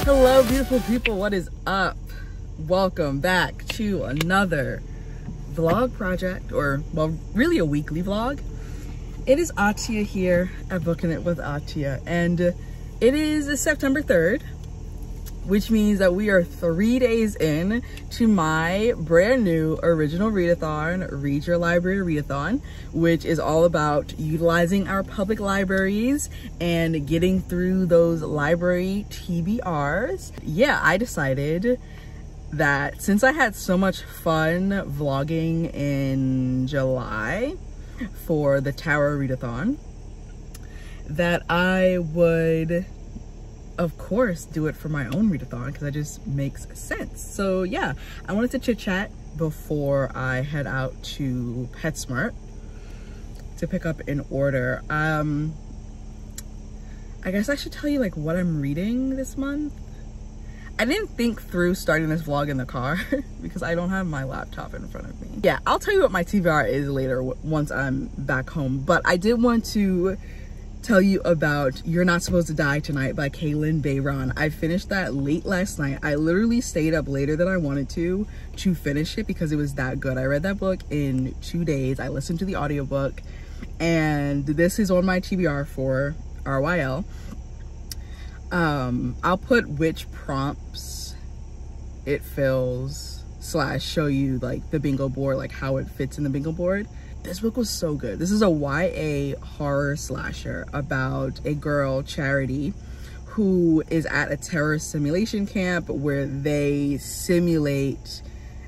Hello beautiful people, what is up? Welcome back to another vlog project, or well, really a weekly vlog. It is Atia here at Booking It with Atia, and it is September 3rd, which means that we are 3 days in to my brand new original readathon, Read Your Library Readathon, which is all about utilizing our public libraries and getting through those library TBRs. Yeah, I decided that since I had so much fun vlogging in July for the Tower Readathon, that I would of course do it for my own readathon because that just makes sense. So yeah, I wanted to chit chat before I head out to PetSmart to pick up an order. I guess I should tell you like what I'm reading this month. I didn't think through starting this vlog in the car because I don't have my laptop in front of me. Yeah, I'll tell you what my TBR is later once I'm back home, but I did want to tell you about You're Not Supposed to Die Tonight by Kaylin Bayron. I finished that late last night. I literally stayed up later than I wanted to finish it because it was that good. I read that book in 2 days. I listened to the audiobook, and this is on my TBR for RYL. I'll put which prompts it fills / show you like the bingo board, like how it fits in the bingo board. This book was so good. This is a YA horror slasher about a girl, Charity, who is at a terrorist simulation camp where they simulate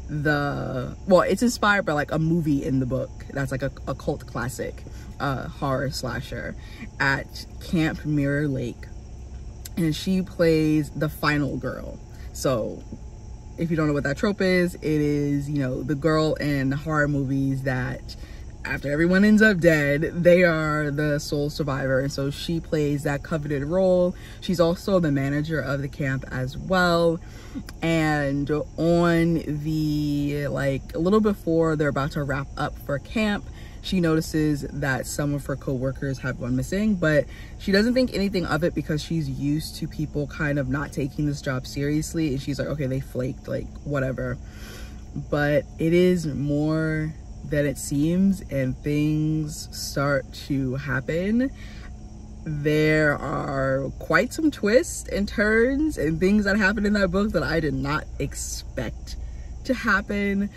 well, it's inspired by like a movie in the book that's like a cult classic horror slasher at Camp Mirror Lake. And she plays the final girl. So if you don't know what that trope is, it is, you know, the girl in horror movies that after everyone ends up dead, they are the sole survivor, and so she plays that coveted role. She's also the manager of the camp as well. And on the, like, a little before they're about to wrap up for camp, she notices that some of her co-workers have gone missing, but she doesn't think anything of it because she's used to people kind of not taking this job seriously, and she's like, okay, they flaked, like, whatever. But it is more than it seems, and things start to happen. There are quite some twists and turns and things that happen in that book that I did not expect to happen.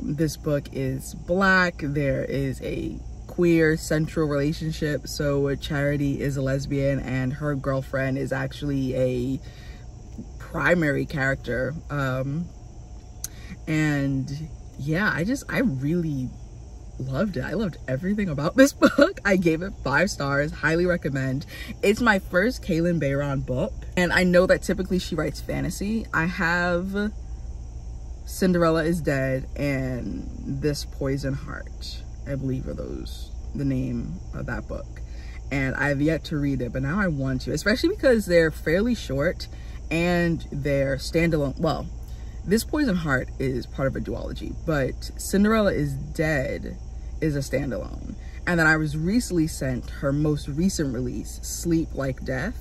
This book is Black. There is a queer central relationship. So Charity is a lesbian and her girlfriend is actually a primary character. And yeah, I really loved it. I loved everything about this book. I gave it 5 stars. Highly recommend. It's my first Kaylin Bayron book, and I know that typically she writes fantasy. I have Cinderella is Dead and This Poison Heart, I believe are those the name of that book, and I've yet to read it, but now I want to, especially because they're fairly short and they're standalone. Well, This Poison Heart is part of a duology, but Cinderella is Dead is a standalone. And then I was recently sent her most recent release, Sleep Like Death,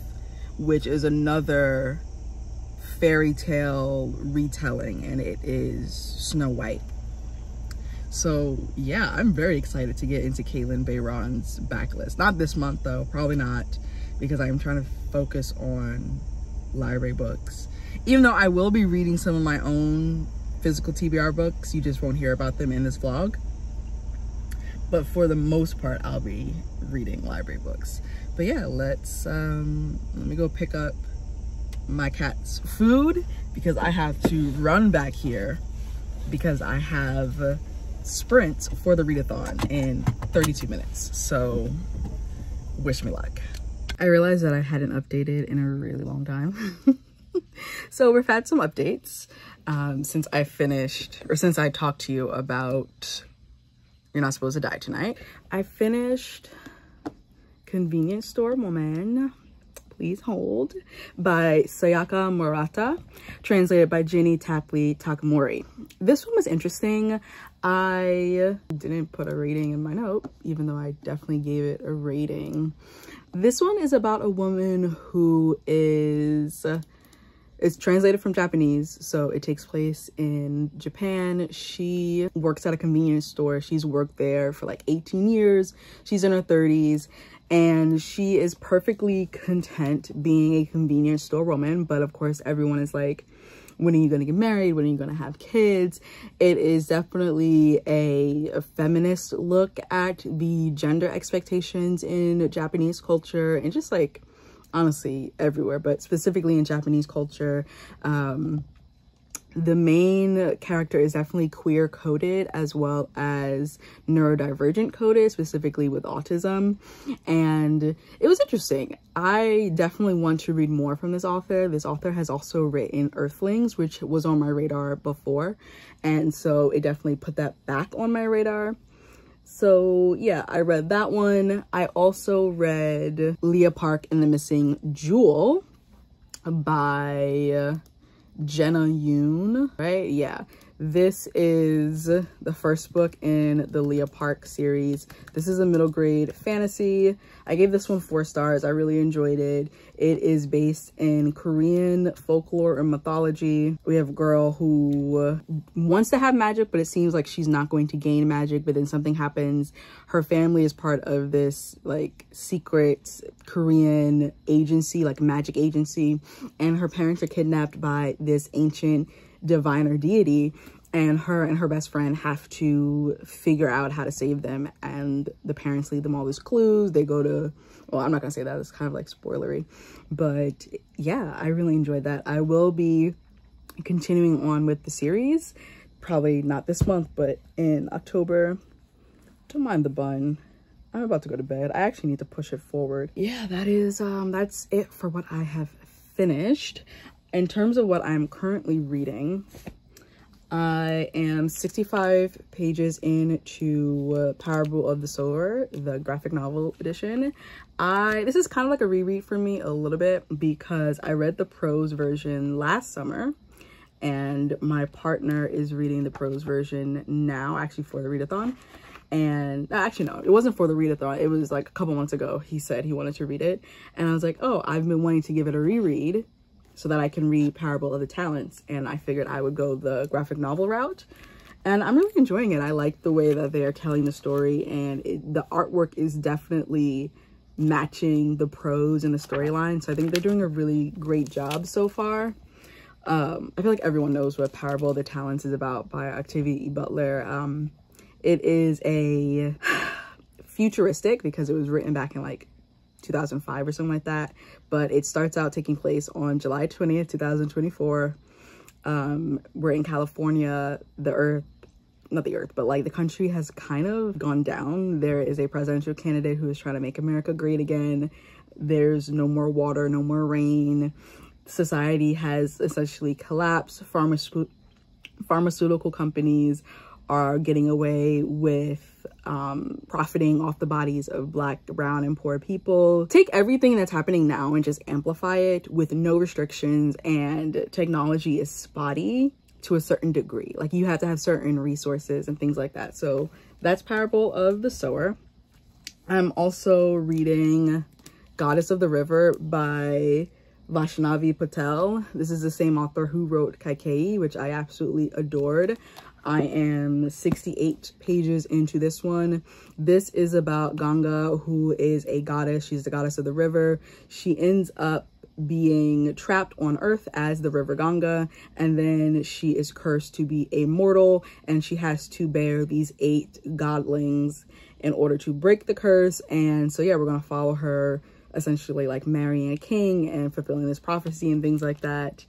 which is another fairy tale retelling, and it is Snow White. So yeah, I'm very excited to get into Kaylin Bayron's backlist. Not this month though, probably not, because I'm trying to focus on library books. Even though I will be reading some of my own physical TBR books, you just won't hear about them in this vlog. But for the most part, I'll be reading library books. But yeah, let's, let me go pick up my cat's food because I have to run back here because I have sprints for the readathon in 32 minutes. So wish me luck. I realized that I hadn't updated in a really long time. So we've had some updates since I finished, or since I talked to you about You're Not Supposed to Die Tonight. I finished Convenience Store Woman, Please Hold, by Sayaka Murata, translated by Jenny Tapley Takamori. This one was interesting. I didn't put a rating in my note, even though I definitely gave it a rating. This one is about a woman who is... It's translated from Japanese, so it takes place in Japan. She works at a convenience store. She's worked there for like 18 years. She's in her 30s, and she is perfectly content being a convenience store woman. But of course, everyone is like, when are you going to get married? When are you going to have kids? It is definitely a feminist look at the gender expectations in Japanese culture, and just like, honestly everywhere, but specifically in Japanese culture. The main character is definitely queer coded as well as neurodivergent coded, specifically with autism, and it was interesting. I definitely want to read more from this author. This author has also written Earthlings, which was on my radar before, and so it definitely put that back on my radar. So yeah, I read that one. I also read Leah Park and the Missing Jewel by Jenna Yoon, right? Yeah, this is the first book in the Leah Park series. This is a middle grade fantasy. I gave this one 4 stars. I really enjoyed it. It is based in Korean folklore and mythology. We have a girl who wants to have magic, but it seems like she's not going to gain magic, but then something happens. Her family is part of this like secret Korean agency, like magic agency, and her parents are kidnapped by this ancient divine or deity, and her best friend have to figure out how to save them, and the parents leave them all these clues. They go to, well, I'm not gonna say that, it's kind of like spoilery, but yeah, I really enjoyed that. I will be continuing on with the series, probably not this month, but in October. Don't mind the bun, I'm about to go to bed. I actually need to push it forward. Yeah, that is that's it for what I have finished. In terms of what I'm currently reading, I am 65 pages into Parable of the Sower, the graphic novel edition. This is kind of like a reread for me a little bit because I read the prose version last summer and my partner is reading the prose version now, actually for the readathon. And actually no, it wasn't for the readathon. It was like a couple months ago. He said he wanted to read it and I was like, oh, I've been wanting to give it a reread so that I can read Parable of the Talents, and I figured I would go the graphic novel route. And I'm really enjoying it. I like the way that they are telling the story, and the artwork is definitely matching the prose and the storyline. So I think they're doing a really great job so far. I feel like everyone knows what Parable of the Talents is about by Octavia E. Butler. It is a futuristic because it was written back in like 2005 or something like that, but it starts out taking place on July 20th, 2024. We're in California. Not the earth, but like the country has kind of gone down. There is a presidential candidate who is trying to make America great again. There's no more water, no more rain. Society has essentially collapsed. Pharmaceutical companies are getting away with profiting off the bodies of Black, brown, and poor people. Take everything that's happening now and just amplify it with no restrictions, and technology is spotty to a certain degree. Like you have to have certain resources and things like that. So that's Parable of the Sower. I'm also reading Goddess of the River by Vaishnavi Patel. This is the same author who wrote Kaikeyi, which I absolutely adored. I am 68 pages into this one. This is about Ganga, who is a goddess. She's the goddess of the river. She ends up being trapped on earth as the river Ganga, and then she is cursed to be a mortal, and she has to bear these 8 godlings in order to break the curse. And so yeah, we're gonna follow her essentially like marrying a king and fulfilling this prophecy and things like that.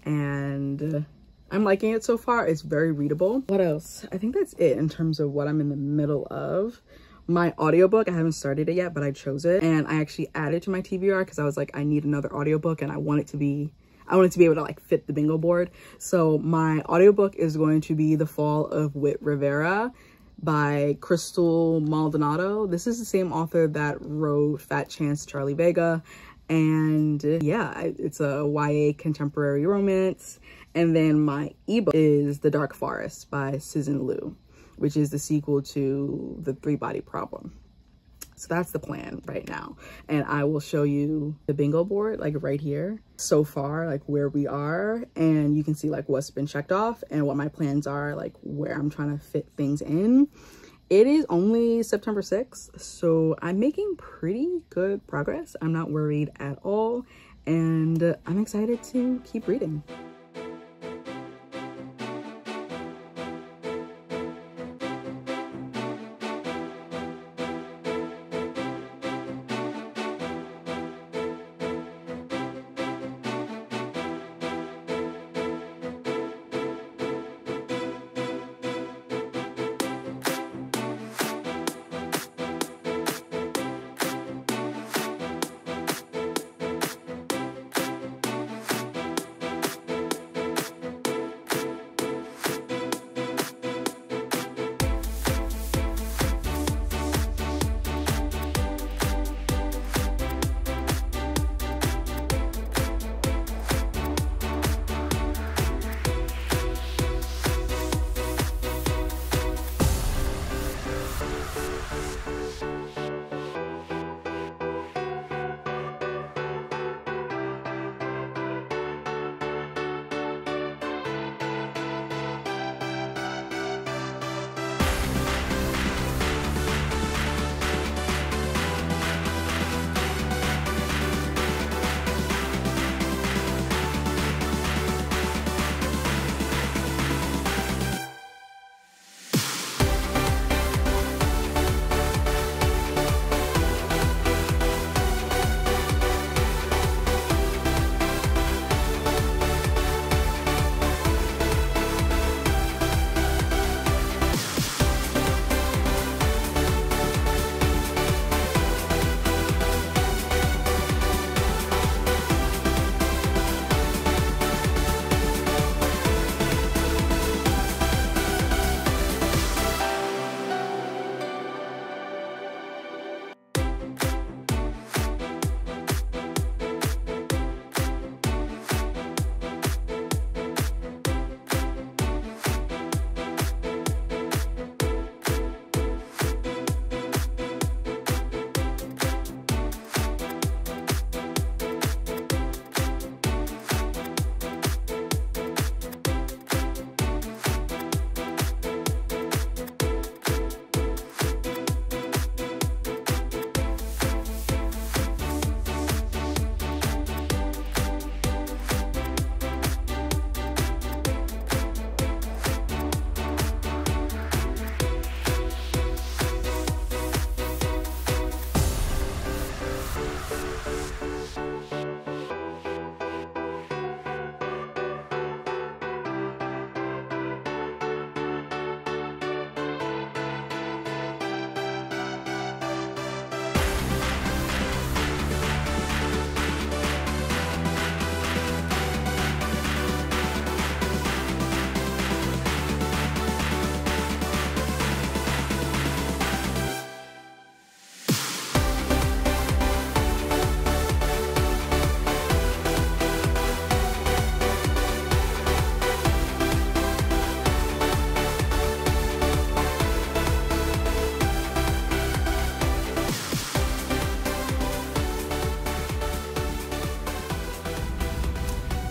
And I'm liking it so far. It's very readable. What else? I think that's it in terms of what I'm in the middle of. My audiobook, I haven't started it yet, but I chose it. And I actually added to my TBR because I was like, I need another audiobook and I want it to be able to like fit the bingo board. So my audiobook is going to be The Fall of Whit Rivera by Crystal Maldonado. This is the same author that wrote Fat Chance Charlie Vega. And yeah, it's a YA contemporary romance. And then my ebook is The Dark Forest by Cizan Liu, which is the sequel to The Three-Body Problem. So that's the plan right now. And I will show you the bingo board like right here so far, like where we are. And you can see like what's been checked off and what my plans are, like where I'm trying to fit things in. It is only September 6th, so I'm making pretty good progress. I'm not worried at all. And I'm excited to keep reading.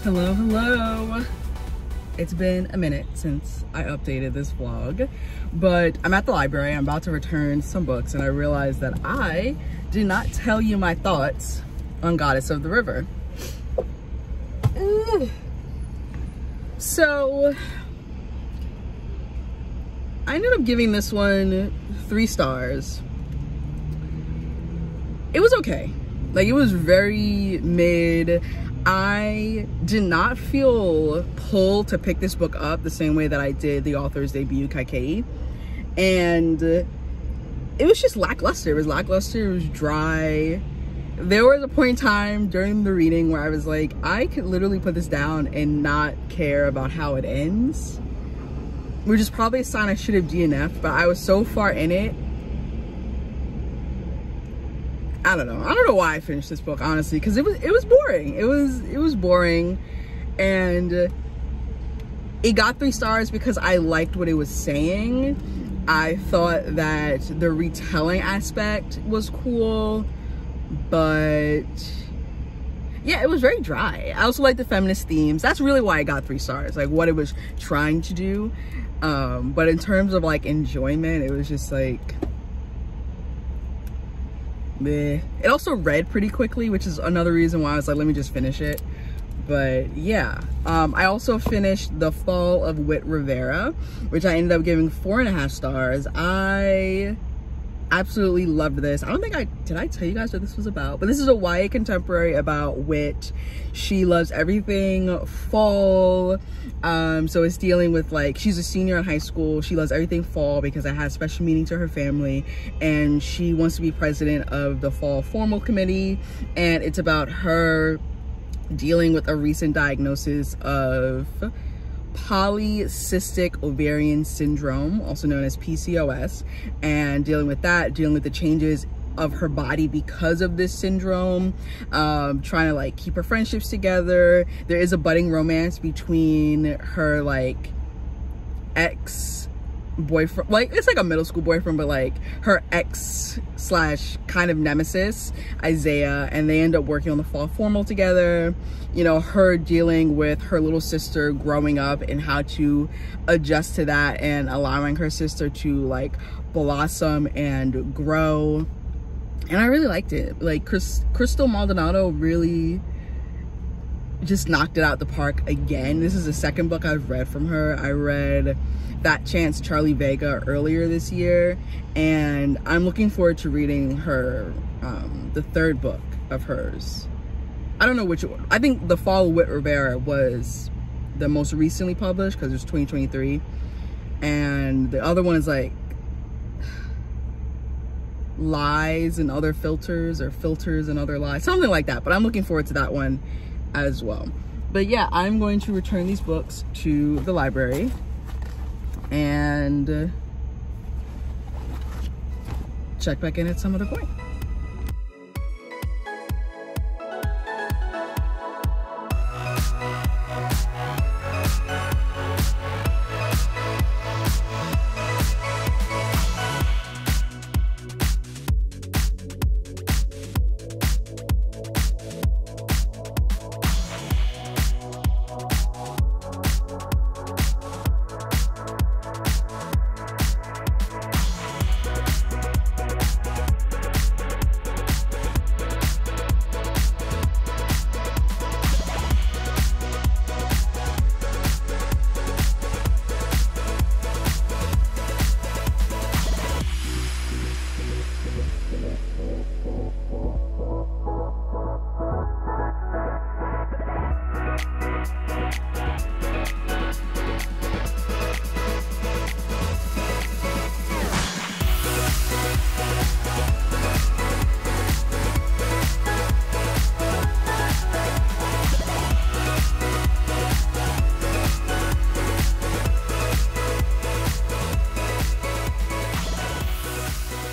Hello, hello. It's been a minute since I updated this vlog, but I'm at the library. I'm about to return some books, and I realized that I did not tell you my thoughts on Goddess of the River. So I ended up giving this one 3 stars. It was okay. Like, it was very mid. I did not feel pulled to pick this book up the same way that I did the author's debut, Kaikei. And it was just lackluster. It was lackluster, it was dry. There was a point in time during the reading where I was like, I could literally put this down and not care about how it ends. Which is probably a sign I should have DNF'd, but I was so far in it. I don't know why I finished this book, honestly, because it was boring. It was boring, and it got 3 stars because I liked what it was saying. I thought that the retelling aspect was cool, but yeah, it was very dry. I also like the feminist themes. That's really why I got 3 stars, like what it was trying to do. But in terms of like enjoyment, it was just like meh. It also read pretty quickly, which is another reason why I was like, let me just finish it. But yeah, I also finished The Fall of Wit Rivera, which I ended up giving 4.5 stars. I absolutely loved this. I don't think did I tell you guys what this was about? But this is a YA contemporary about Wit. She loves everything fall. So it's dealing with, like, she's a senior in high school. She loves everything fall because it has special meaning to her family, and she wants to be president of the fall formal committee. And it's about her dealing with a recent diagnosis of polycystic ovarian syndrome, also known as PCOS, and dealing with that, dealing with the changes of her body because of this syndrome, trying to like keep her friendships together. There is a budding romance between her like ex-boyfriend, like it's like a middle school boyfriend, but like her ex slash kind of nemesis, Isaiah, and they end up working on the fall formal together. You know, her dealing with her little sister growing up and how to adjust to that, and allowing her sister to like blossom and grow. And I really liked it. Like, Crystal Maldonado really just knocked it out the park again. This is the 2nd book I've read from her. I read That Chance Charlie Vega earlier this year, and I'm looking forward to reading her the 3rd book of hers. I don't know which one. I think The Fall of Wit Rivera was the most recently published because it was 2023, and the other one is like Lies and Other Filters, or Filters and Other Lies, something like that. But I'm looking forward to that one as well. But yeah, I'm going to return these books to the library and check back in at some other point.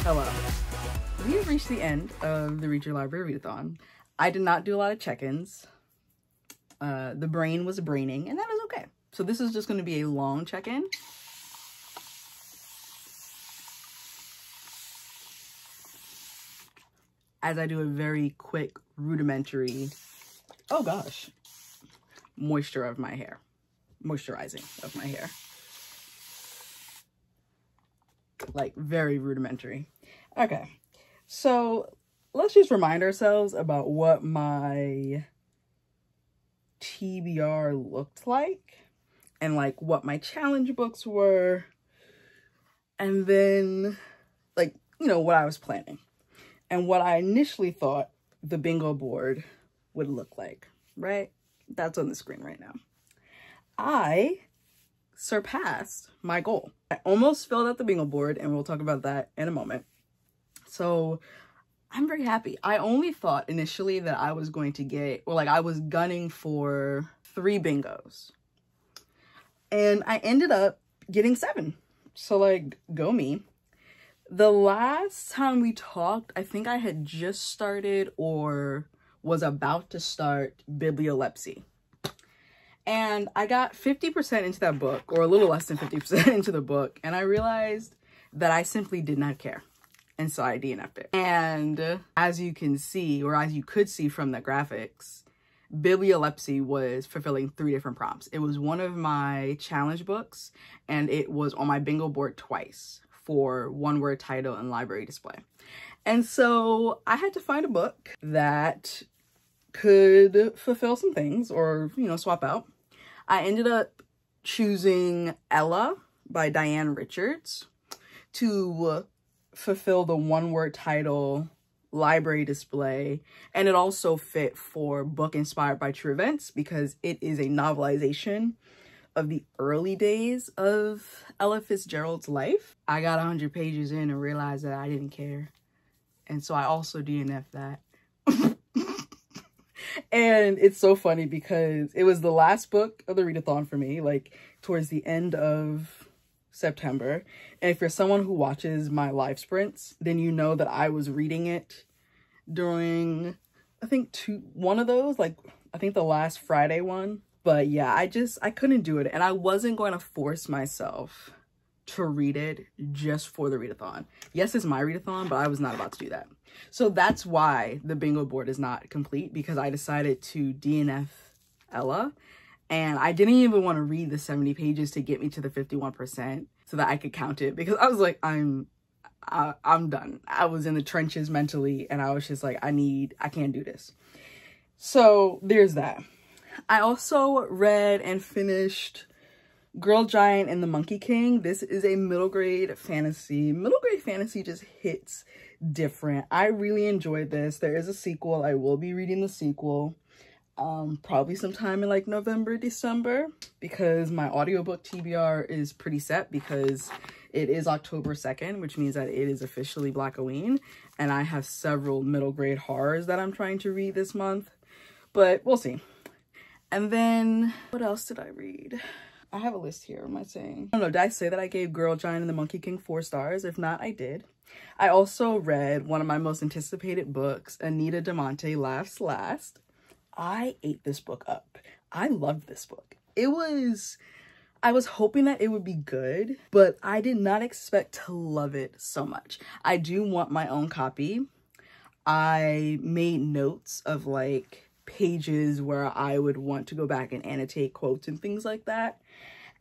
Hello. We have reached the end of the Read Your Library Readathon. I did not do a lot of check-ins. The brain was braining, and that is okay. So this is just going to be a long check-in. As I do a very quick, rudimentary, oh gosh, moisturizing of my hair. Like, very rudimentary. Okay, so let's just remind ourselves about what my TBR looked like and like what my challenge books were, and then like, you know, what I was planning and what I initially thought the bingo board would look like, right? That's on the screen right now. I surpassed my goal. I almost filled out the bingo board, and we'll talk about that in a moment. So I'm very happy. I only thought initially that I was going to get, or like I was gunning for 3 bingos. And I ended up getting 7. So like, go me. The last time we talked, I think I had just started or was about to start Bibliolepsy. And I got 50% into that book, or a little less than 50% into the book, and I realized that I simply did not care. And so I DNF'd it. And as you can see, or as you could see from the graphics, Bibliolepsy was fulfilling 3 different prompts. It was one of my challenge books, and it was on my bingo board twice for one-word title and library display. And so I had to find a book that could fulfill some things, or, you know, swap out. I ended up choosing Ella by Diane Richards to fulfill the one-word title library display, and it also fit for book inspired by true events because it is a novelization of the early days of Ella Fitzgerald's life. I got 100 pages in and realized that I didn't care, and so I also DNF'd that. And it's so funny because it was the last book of the readathon for me, like towards the end of September. And if you're someone who watches my live sprints, then you know that I was reading it during, I think one of those, like I think the last Friday one. But yeah, I couldn't do it. And I wasn't going to force myself to read it just for the readathon. Yes, it's my readathon, but I was not about to do that. So that's why the bingo board is not complete, because I decided to DNF Ella, and I didn't even want to read the 70 pages to get me to the 51% so that I could count it, because I was like, I'm done. I was in the trenches mentally, and I was just like, I can't do this. So there's that. I also read and finished Girl Giant and the Monkey King. This is a middle grade fantasy. Middle grade fantasy just hits different. I really enjoyed this. There is a sequel. I will be reading the sequel probably sometime in like November, December, because my audiobook TBR is pretty set because it is October 2nd, which means that it is officially Blackoween, and I have several middle grade horrors that I'm trying to read this month, but we'll see. And then what else did I read? I have a list here. What am I saying? I don't know. Did I say that I gave Girl Giant and the Monkey King 4 stars? If not, I did. I also read one of my most anticipated books, Anita DeMonte Laughs Last. I ate this book up. I loved this book. I was hoping that it would be good, but I did not expect to love it so much. I do want my own copy. I made notes of like pages where I would want to go back and annotate quotes and things like that.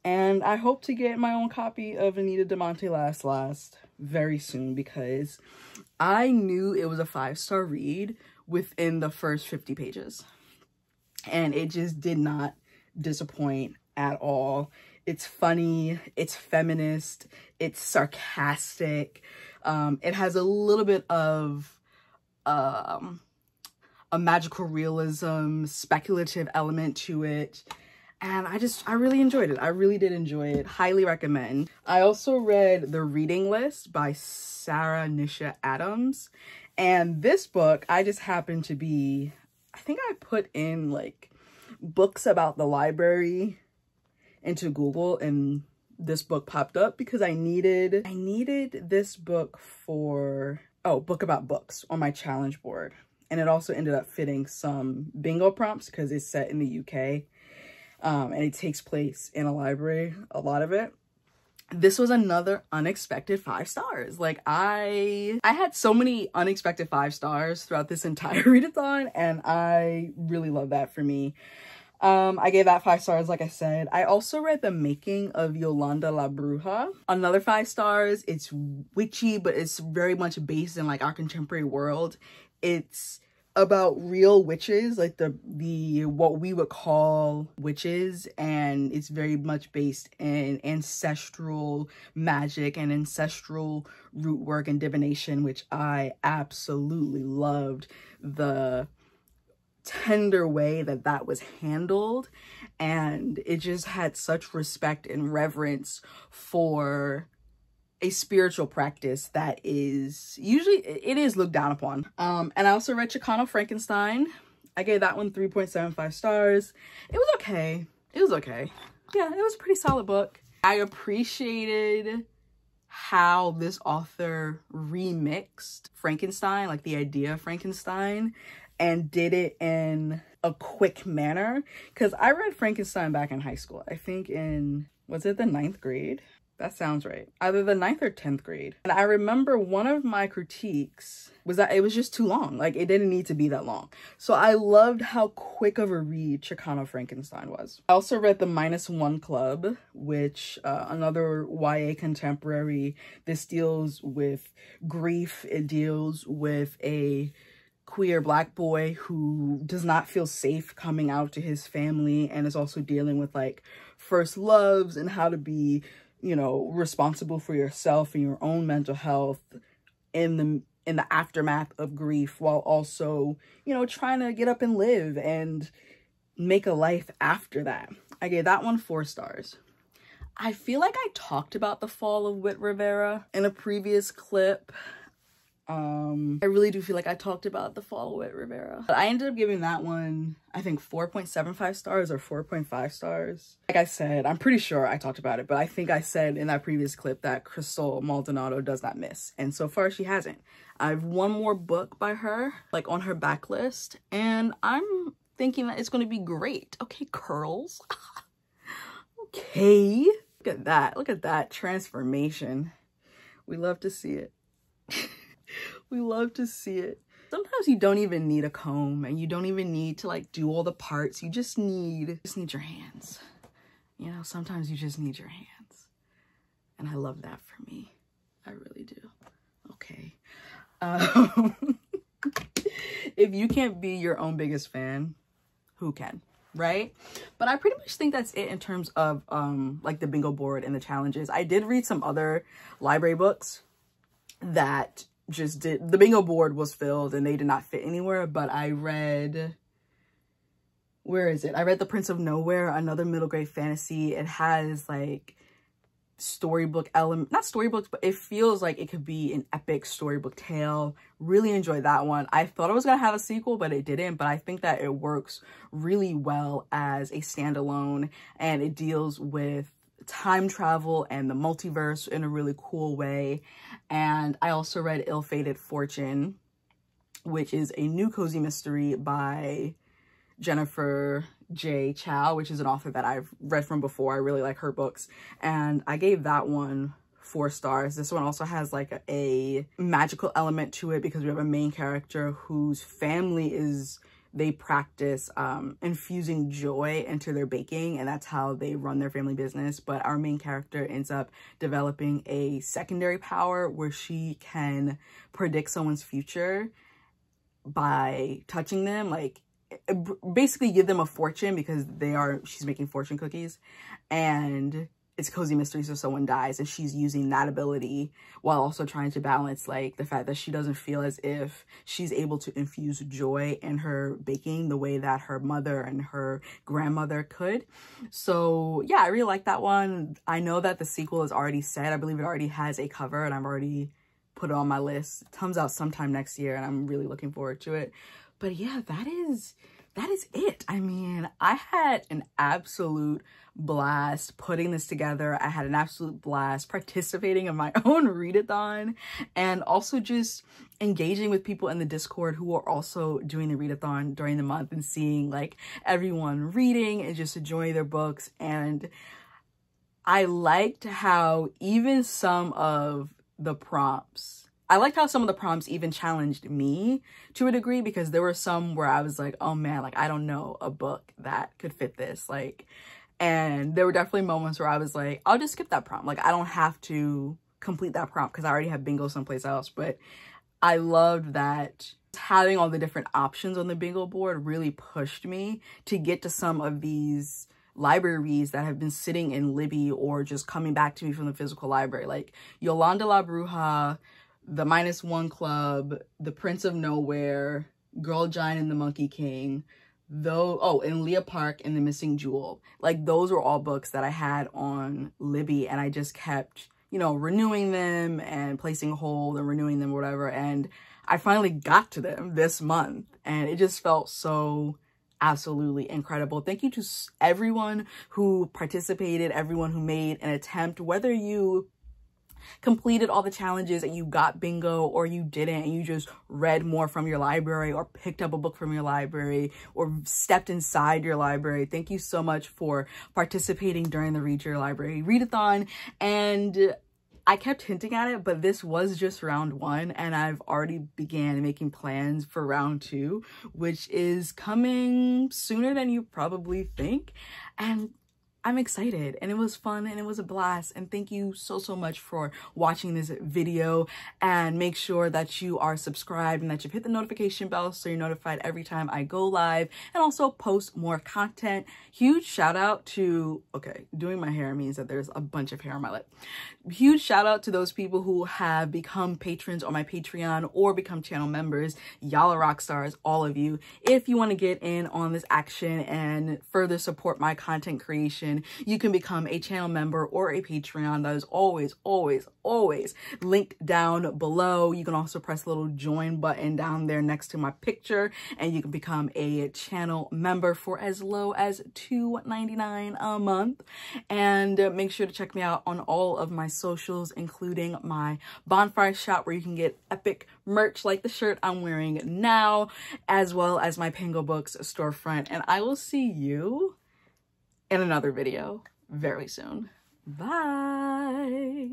And I hope to get my own copy of Anita DeMonte Laughs Last very soon, because I knew it was a 5-star read within the first 50 pages. And it just did not disappoint at all. It's funny, it's feminist, it's sarcastic. It has a little bit of a magical realism, speculative element to it. And I really enjoyed it. I really did enjoy it. Highly recommend. I also read The Reading List by Sarah Nisha Adams. And this book, I just happened to be, I think I put in like books about the library into Google, and this book popped up because I needed this book for, book about books on my challenge board. And it also ended up fitting some bingo prompts because it's set in the UK. And it takes place in a library, a lot of it. This was another unexpected 5 stars. Like I had so many unexpected 5 stars throughout this entire readathon, and I really love that for me. I gave that 5 stars, like I said. I also read The Making of Yolanda La Bruja. Another 5 stars. It's witchy, but it's very much based in like our contemporary world. It's about real witches, like the what we would call witches, and it's very much based in ancestral magic and ancestral root work and divination, which I absolutely loved. The tender way that that was handled, and it just had such respect and reverence for a spiritual practice that is usually, it is looked down upon. And I also read Chicano Frankenstein. I gave that one 3.75 stars. It was okay. It was okay. Yeah, it was a pretty solid book. I appreciated how this author remixed Frankenstein, like the idea of Frankenstein, and did it in a quick manner. Because I read Frankenstein back in high school. I think in, was it the 9th grade? That sounds right. Either the 9th or 10th grade. And I remember one of my critiques was that it was just too long. Like, it didn't need to be that long. So I loved how quick of a read Chicano Frankenstein was. I also read The -1 Club, which another YA contemporary. This deals with grief. It deals with a queer Black boy who does not feel safe coming out to his family, and is also dealing with like first loves and how to be, you know, responsible for yourself and your own mental health in the aftermath of grief, while also, you know, trying to get up and live and make a life after that. I gave that one 4 stars. I feel like I talked about The Fall of Whit Rivera in a previous clip. I really do feel like I talked about The Fall of Whit Rivera. But I ended up giving that one, I think 4.75 stars or 4.5 stars. Like I said, I'm pretty sure I talked about it, but I think I said in that previous clip that Crystal Maldonado does not miss. And so far she hasn't. I have one more book by her, like on her backlist, and I'm thinking that it's going to be great. Okay, curls. Okay. Look at that. Look at that transformation. We love to see it. We love to see it. Sometimes you don't even need a comb, and you don't even need to like do all the parts. You just need your hands. You know, sometimes you just need your hands. And I love that for me. I really do. Okay. If you can't be your own biggest fan, who can? Right? But I pretty much think that's it in terms of like the bingo board and the challenges. I did read some other library books that just did, the bingo board was filled and they did not fit anywhere, but I read, where is it? I read The Prince of Nowhere, another middle grade fantasy. It has like storybook element, not storybooks, but it feels like it could be an epic storybook tale. Really enjoyed that one. I thought it was gonna have a sequel, but it didn't. But I think that it works really well as a standalone, and it deals with time travel and the multiverse in a really cool way. And I also read Ill-Fated Fortune, which is a new cozy mystery by Jennifer J. Chow, which is an author that I've read from before. I really like her books, and I gave that one 4 stars. This one also has like a magical element to it, because we have a main character whose family is, they practice infusing joy into their baking, and that's how they run their family business. But our main character ends up developing a secondary power where she can predict someone's future by touching them, like basically give them a fortune, because she's making fortune cookies, and it's cozy mystery, so someone dies, and she's using that ability while also trying to balance like the fact that she doesn't feel as if she's able to infuse joy in her baking the way that her mother and her grandmother could. So yeah, I really like that one. I know that the sequel is already set. I believe it already has a cover, and I've already put it on my list. It comes out sometime next year, and I'm really looking forward to it. But yeah, that is it. I mean, I had an absolute blast putting this together. I had an absolute blast participating in my own readathon, and also just engaging with people in the Discord who are also doing the readathon during the month, and seeing like everyone reading and just enjoying their books. And I liked how even some of the prompts I liked how some of the prompts even challenged me to a degree, because there were some where I was like, oh man, like I don't know a book that could fit this. Like, and there were definitely moments where I was like, I'll just skip that prompt. Like, I don't have to complete that prompt because I already have bingo someplace else. But I loved that having all the different options on the bingo board really pushed me to get to some of these library reads that have been sitting in Libby or just coming back to me from the physical library, like Yolanda La Bruja, The -1 Club, The Prince of Nowhere, Girl Giant and the Monkey King, and Leah Park and The Missing Jewel. Like, those were all books that I had on Libby, and I just kept, you know, renewing them and placing hold and renewing them, whatever. And I finally got to them this month, and it just felt so absolutely incredible. Thank you to everyone who participated, everyone who made an attempt, whether you completed all the challenges and you got bingo or you didn't and you just read more from your library or picked up a book from your library or stepped inside your library. Thank you so much for participating during the Read Your Library Readathon. And I kept hinting at it, but this was just round 1, and I've already began making plans for round 2, which is coming sooner than you probably think. And I'm excited, and it was fun, and it was a blast. And thank you so much for watching this video, and make sure that you are subscribed and that you've hit the notification bell so you're notified every time I go live and also post more content. Huge shout out to, okay, doing my hair means that there's a bunch of hair on my lip. Huge shout out to those people who have become patrons on my Patreon or become channel members. Y'all are rock stars, all of you. If you want to get in on this action and further support my content creation, you can become a channel member or a Patreon. That is always linked down below. You can also press the little join button down there next to my picture, and you can become a channel member for as low as $2.99 a month. And make sure to check me out on all of my socials, including my bonfire shop where you can get epic merch like the shirt I'm wearing now, as well as my Pango Books storefront. And I will see you in another video very soon. Bye.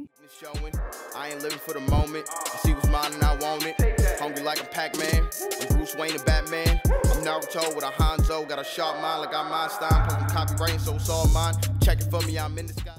I ain't living for the moment. I see what's mine and I want it. Hungry like a Pac-Man. I'm Bruce Wayne and Batman. I'm Naruto with a Hanzo. Got a sharp mind like I'm Einstein. Plus I'm copywriting, so it's all mine. Check it for me, I'm in the sky.